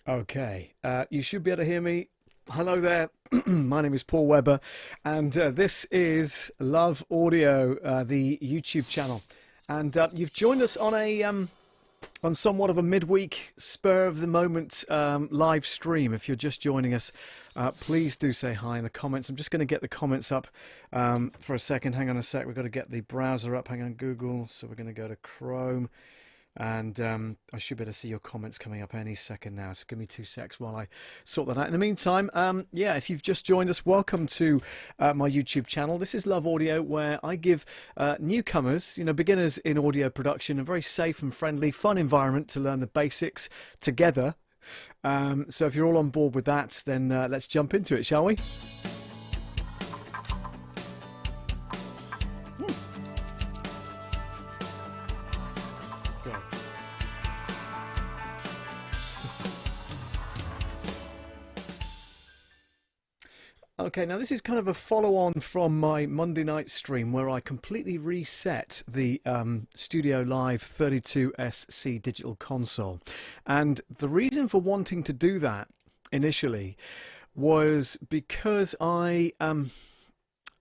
Okay, you should be able to hear me. Hello there, my name is Paul Webber, and this is Love Audio, the YouTube channel. And you've joined us on on somewhat of a midweek, spur of the moment live stream. If you're just joining us, please do say hi in the comments. I'm just going to get the comments up for a second. Hang on a sec. We've got to get the browser up. Hang on, Google. So we're going to go to Chrome. And I should be able to see your comments coming up any second now, so give me 2 secs while I sort that out. In the meantime, yeah, if you've just joined us, welcome to my YouTube channel. This is Love Audio, where I give newcomers, beginners in audio production, a very safe and friendly, fun environment to learn the basics together. So if you're all on board with that, then let's jump into it, shall we? Okay, now this is kind of a follow-on from my Monday night stream where I completely reset the STUDIOLIVE 32SC digital console. And the reason for wanting to do that initially was because I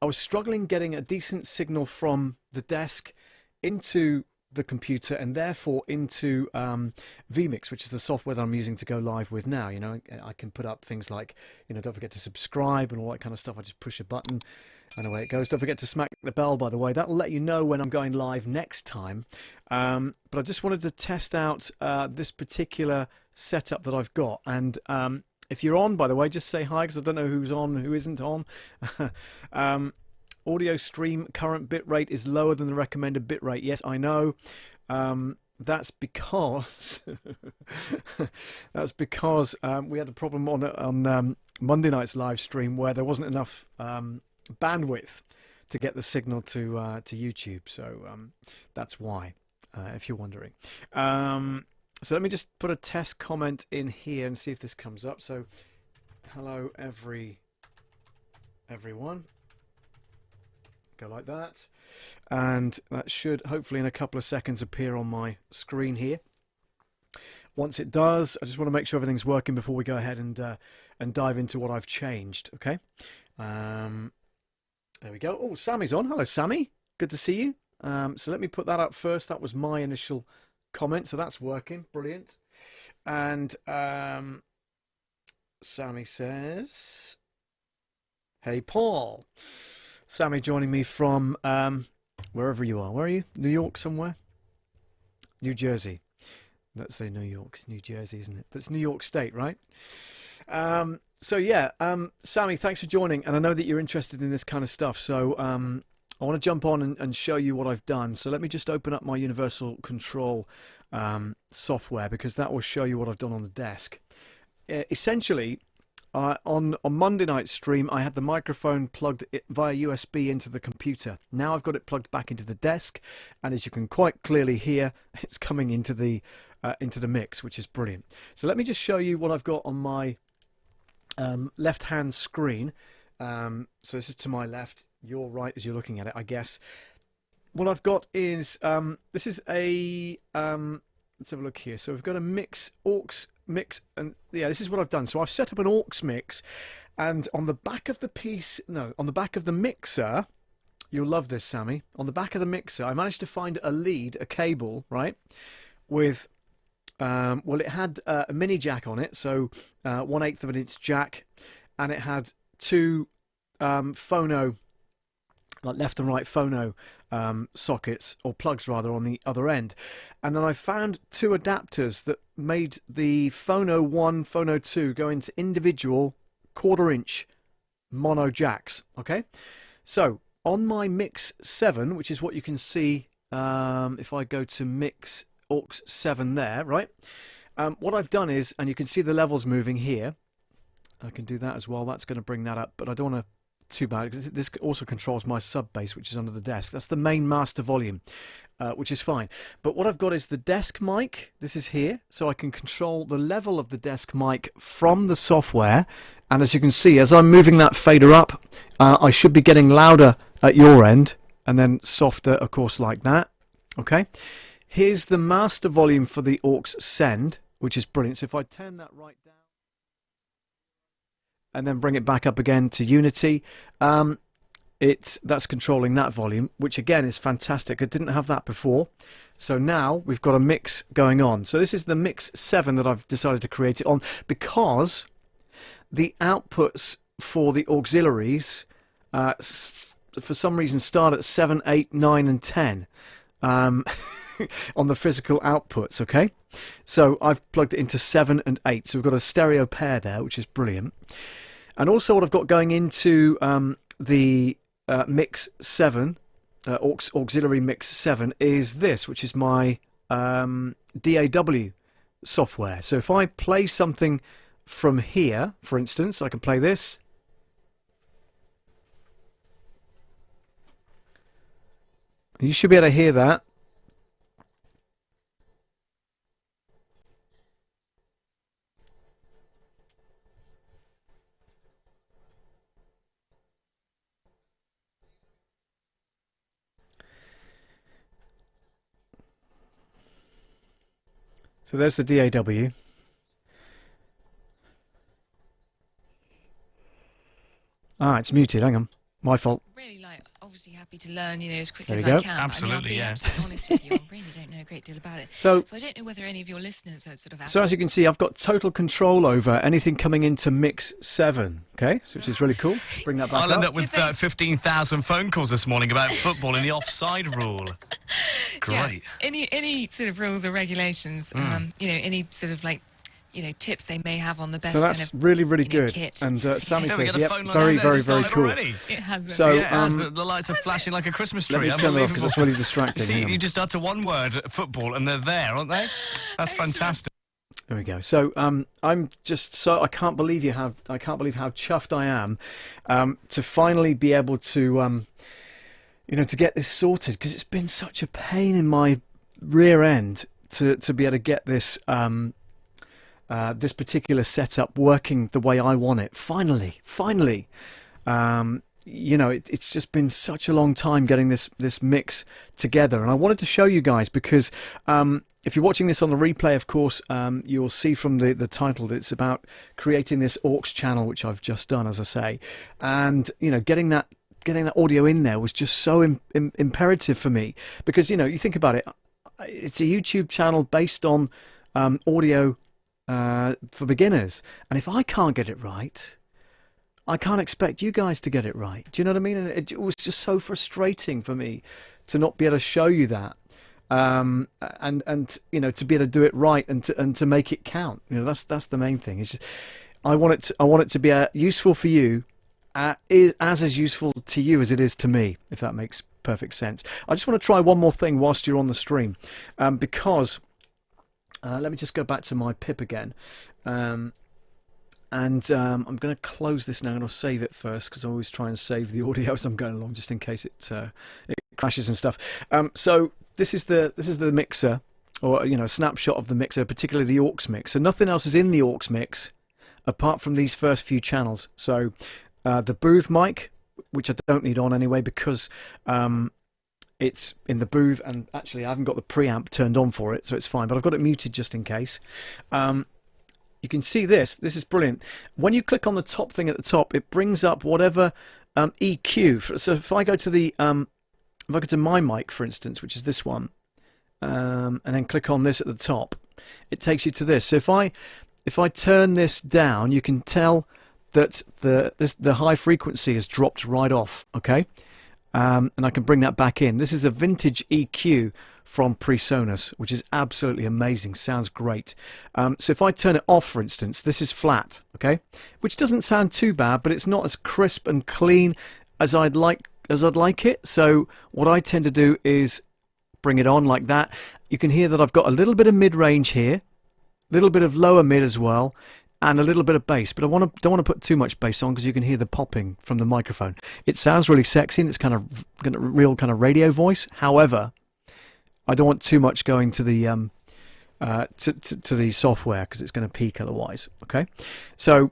was struggling getting a decent signal from the desk into the computer and therefore into vMix, which is the software that I'm using to go live with now. I can put up things like, don't forget to subscribe and all that kind of stuff. I just push a button and away it goes. Don't forget to smack the bell, by the way. That'll let you know when I'm going live next time. But I just wanted to test out this particular setup that I've got. And if you're on, by the way, just say hi, because I don't know who's on and who isn't on. Audio stream current bitrate is lower than the recommended bitrate. Yes, I know. That's because we had a problem on Monday night's live stream where there wasn't enough bandwidth to get the signal to YouTube. So that's why, if you're wondering. So let me just put a test comment in here and see if this comes up. So hello everyone. Go like that, and that should hopefully in a couple of seconds appear on my screen here. Once it does, I just want to make sure everything's working before we go ahead and dive into what I've changed. Okay, there we go. Oh, Sammy's on. Hello, Sammy. Good to see you. So let me put that up first. That was my initial comment, so that's working. Brilliant. And Sammy says, "Hey, Paul." Sammy joining me from wherever you are. Where are you? New York somewhere? New Jersey. Let's say New York. It's New Jersey, isn't it? But it's New York State, right? So yeah, Sammy, thanks for joining. And I know that you're interested in this kind of stuff. So I want to jump on and show you what I've done. So let me just open up my Universal Control software, because that will show you what I've done on the desk. Essentially, on Monday night's stream, I had the microphone plugged via USB into the computer. Now I've got it plugged back into the desk, and as you can quite clearly hear, it's coming into the mix, which is brilliant. So let me just show you what I've got on my left-hand screen. So this is to my left, your right as you're looking at it, I guess. What I've got is this is a let's have a look here. So we've got a AUX mix, and yeah, this is what I've done. So I've set up an AUX mix, and on the back of the on the back of the mixer, you'll love this, Sammy. On the back of the mixer, I managed to find a lead, a cable, right, with well, it had a mini jack on it, so 1/8 of an inch jack, and it had two phono, like left and right phono sockets, or plugs rather, on the other end. And then I found two adapters that made the phono 1, phono 2 go into individual 1/4 inch mono jacks. Okay, so on my mix 7, which is what you can see if I go to mix AUX 7 there, right, what I've done is, and you can see the levels moving here, I can do that as well. That's going to bring that up, but I don't want to too bad, because this also controls my sub bass, which is under the desk. That's the main master volume, which is fine. But what I've got is the desk mic. This is here, so I can control the level of the desk mic from the software. And as you can see, as I'm moving that fader up, I should be getting louder at your end, and then softer, of course, like that. Okay, here's the master volume for the AUX send, which is brilliant. So if I turn that right down and then bring it back up again to Unity, that's controlling that volume, which again is fantastic. I didn't have that before. So now we've got a mix going on. So this is the mix 7 that I've decided to create it on, because the outputs for the auxiliaries for some reason start at 7, 8, 9 and 10 on the physical outputs. Okay, so I've plugged it into 7 and 8, so we've got a stereo pair there, which is brilliant. And also what I've got going into the mix 7, auxiliary mix 7, is this, which is my DAW software. So if I play something from here, for instance, I can play this. You should be able to hear that. So there's the DAW. Ah, it's muted. Hang on, my fault. Really, obviously happy to learn, as quickly as I can. Absolutely, yeah. Absolutely honest with you, I really don't know a great deal about it. So I don't know whether any of your listeners are sort of. So as you can see, I've got total control over anything coming into mix 7. Okay, so which is really cool. Bring that back I'll end up with 15,000 phone calls this morning about football and the offside rule. Great. Yeah. Any sort of rules or regulations, any sort of tips they may have on the best. So that's kind of, really, really good. kit. And Sammy Yeah, says, yep, very, very cool. Already. It has. So the lights are flashing like a Christmas tree. let me turn it off because that's really distracting. See, you just utter one word, football, and they're there, aren't they? That's fantastic. There we go. So I'm just I can't believe how chuffed I am to finally be able to to get this sorted, because it's been such a pain in my rear end to be able to get this this particular setup working the way I want it. Finally. It's just been such a long time getting this mix together, and I wanted to show you guys because if you're watching this on the replay, of course, you'll see from the title that it's about creating this AUX channel, which I've just done, as I say, and getting that audio in there was just so imperative for me, because you think about it, it's a YouTube channel based on audio for beginners, and if I can't get it right, I can't expect you guys to get it right. Do you know what I mean? And it was just so frustrating for me to not be able to show you that, and to be able to do it right and to make it count. That's the main thing. It's just I want it to be useful for you, as useful to you as it is to me, if that makes perfect sense. I just want to try one more thing whilst you're on the stream, because let me just go back to my pip again. I'm going to close this now, and I'll save it first, because I always try and save the audio as I'm going along, just in case it crashes and stuff. So this is the mixer, or a snapshot of the mixer, particularly the AUX mix. So nothing else is in the AUX mix apart from these first few channels. So the booth mic, which I don't need on anyway, because it's in the booth, and actually I haven't got the preamp turned on for it, so it's fine, but I've got it muted just in case. You can see this is brilliant. When you click on the top thing at the top, it brings up whatever EQ. So if I go to the if I go to my mic, for instance, which is this one, and then click on this at the top, it takes you to this. So if I turn this down, you can tell that the high frequency has dropped right off. Okay, and I can bring that back in. This is a vintage EQ from Presonus, which is absolutely amazing. Sounds great. So if I turn it off, for instance, this is flat. Okay, which doesn't sound too bad, but it's not as crisp and clean as I'd like it. So what I tend to do is bring it on like that. You can hear that I've got a little bit of mid-range here, a little bit of lower mid as well, and a little bit of bass, but don't want to put too much bass on, because you can hear the popping from the microphone. It sounds really sexy, and it's kind of real kind of radio voice. However, I don't want too much going to the to the software, because it's going to peak otherwise. Okay, so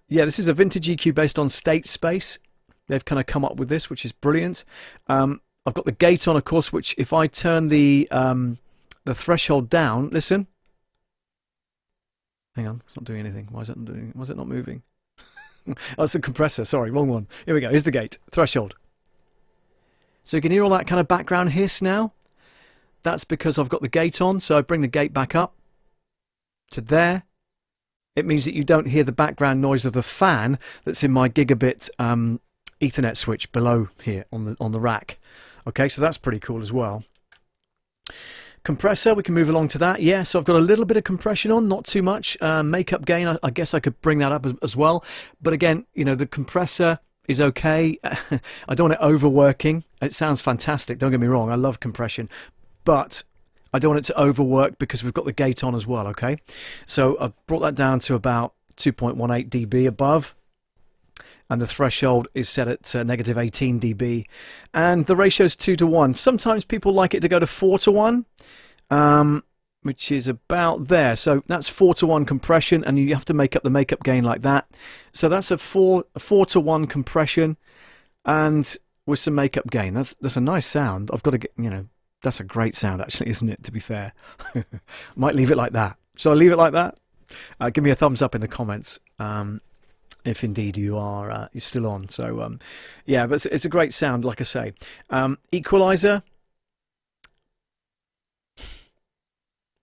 yeah, this is a vintage EQ based on state space. They've kind of come up with this, which is brilliant. I've got the gate on, of course, which if I turn the threshold down, listen. Hang on, it's not doing anything. Why is it not doing? Why is it not moving? Oh, it's the compressor. Sorry, wrong one. Here we go. Here's the gate. Threshold. So you can hear all that kind of background hiss now. That's because I've got the gate on. So I bring the gate back up to there. It means that you don't hear the background noise of the fan that's in my gigabit Ethernet switch below here on the rack. Okay, so that's pretty cool as well. Compressor, we can move along to that. Yeah, so I've got a little bit of compression on, not too much. Makeup gain, I guess I could bring that up as well. But again, you know, the compressor is okay. I don't want it overworking. It sounds fantastic, don't get me wrong. I love compression. But I don't want it to overwork because we've got the gate on as well, okay? So I've brought that down to about 2.18 dB above. And the threshold is set at negative 18 dB. And the ratio is 2 to 1. Sometimes people like it to go to 4 to 1, which is about there. So that's 4 to 1 compression, and you have to make up the makeup gain like that. So that's a 4 to 1 compression, and with some makeup gain. That's a nice sound. I've got to get, you know, that's a great sound actually, isn't it, to be fair? Might leave it like that. Shall I leave it like that? Give me a thumbs up in the comments. If indeed you are you're still on. So yeah, but it's a great sound, like I say. Equalizer,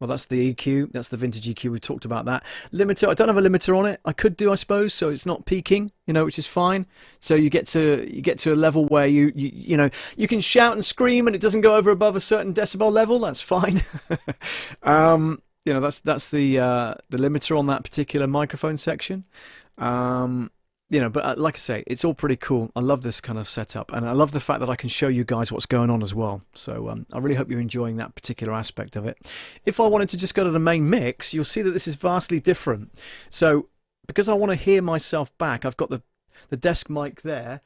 well, that's the EQ, that's the vintage EQ. We talked about that. Limiter, I don't have a limiter on it. I could do, I suppose, so it's not peaking, you know, which is fine. So you get to a level where you know, you can shout and scream and it doesn't go over above a certain decibel level. That's fine. You know, that's the limiter on that particular microphone section. You know, but like I say, it's all pretty cool. I love this kind of setup, and I love the fact that I can show you guys what's going on as well. So I really hope you're enjoying that particular aspect of it. If I wanted to just go to the main mix, you'll see that this is vastly different. So because I want to hear myself back, I've got the desk mic there,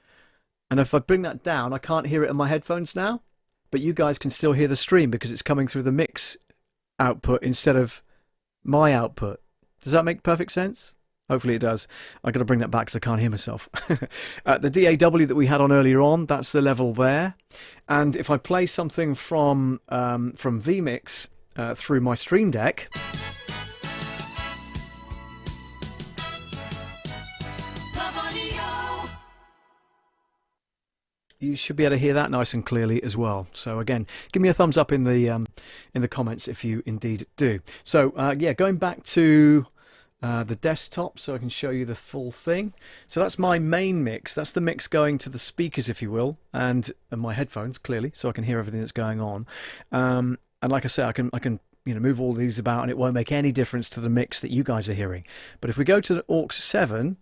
and if I bring that down, I can't hear it in my headphones now, but you guys can still hear the stream because it's coming through the mix output instead of my output. Does that make perfect sense? Hopefully it does. I've got to bring that back because I can't hear myself. The DAW that we had on earlier on, that's the level there. And if I play something from vMix through my Stream Deck, you should be able to hear that nice and clearly as well. So again, give me a thumbs up in the comments if you indeed do. So yeah, going back to the desktop so I can show you the full thing. So that's my main mix. That's the mix going to the speakers, if you will, and my headphones clearly, so I can hear everything that's going on. And like I say, I can you know, move all these about, and it won't make any difference to the mix that you guys are hearing. But if we go to the AUX 7,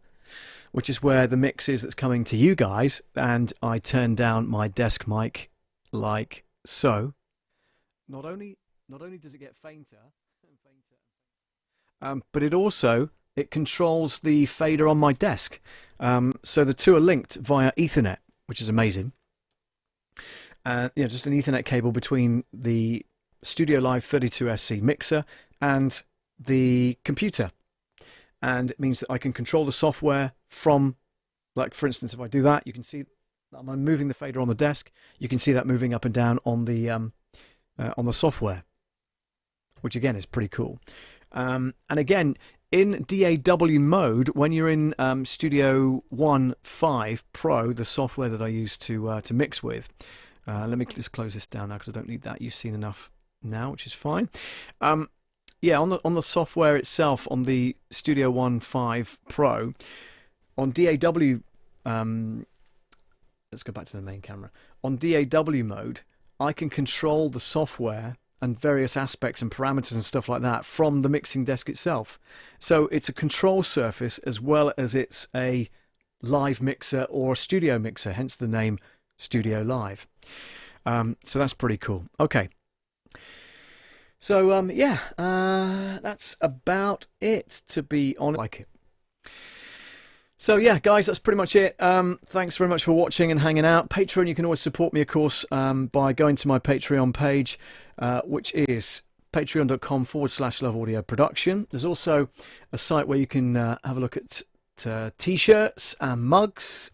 which is where the mix is that's coming to you guys, and I turn down my desk mic like so, not only does it get fainter and fainter, but it controls the fader on my desk. So the two are linked via Ethernet, which is amazing. You know, just an Ethernet cable between the STUDIOLIVE 32SC mixer and the computer. And it means that I can control the software from, like for instance, if I do that, you can see I'm moving the fader on the desk. You can see that moving up and down on the software, which again is pretty cool. And again, in DAW mode, when you're in Studio One 5 Pro, the software that I use to mix with, let me just close this down now because I don't need that. You've seen enough now, which is fine. Yeah, on the software itself, on the Studio One 5 Pro, on DAW, let's go back to the main camera. On DAW mode, I can control the software and various aspects and parameters and stuff like that from the mixing desk itself. So it's a control surface as well as it's a live mixer or a studio mixer, hence the name STUDIOLIVE. So that's pretty cool. Okay. So yeah, that's about it, to be honest. Like it. So yeah, guys, that's pretty much it. Thanks very much for watching and hanging out. Patreon, you can always support me, of course, by going to my Patreon page, which is patreon.com/Love Audio Production. There's also a site where you can have a look at t-shirts and mugs.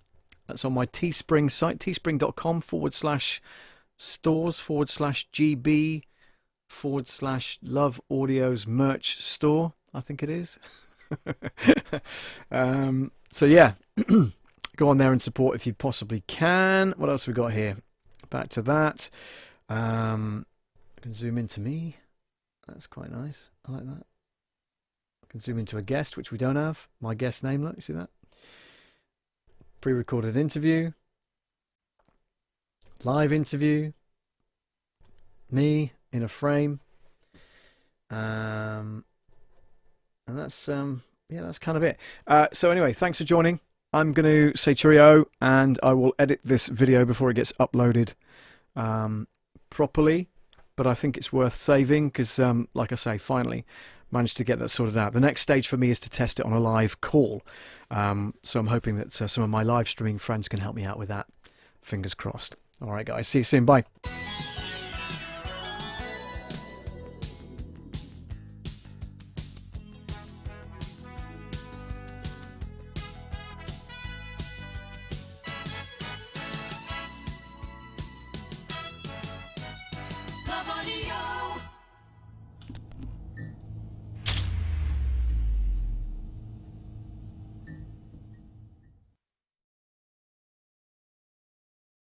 That's on my Teespring site, teespring.com/stores/GB/Love Audio's merch store. I think it is. So yeah, go on there and support if you possibly can. What else have we got here? Back to that. I can zoom into me. That's quite nice. I like that. I can zoom into a guest, which we don't have. My guest name, look, you see that? Pre-recorded interview. Live interview. Me in a frame. And that's yeah, that's kind of it. So anyway, thanks for joining. I'm going to say cheerio, and I will edit this video before it gets uploaded properly. But I think it's worth saving because, like I say, finally managed to get that sorted out. The next stage for me is to test it on a live call. So I'm hoping that some of my live streaming friends can help me out with that. Fingers crossed. All right, guys. See you soon. Bye.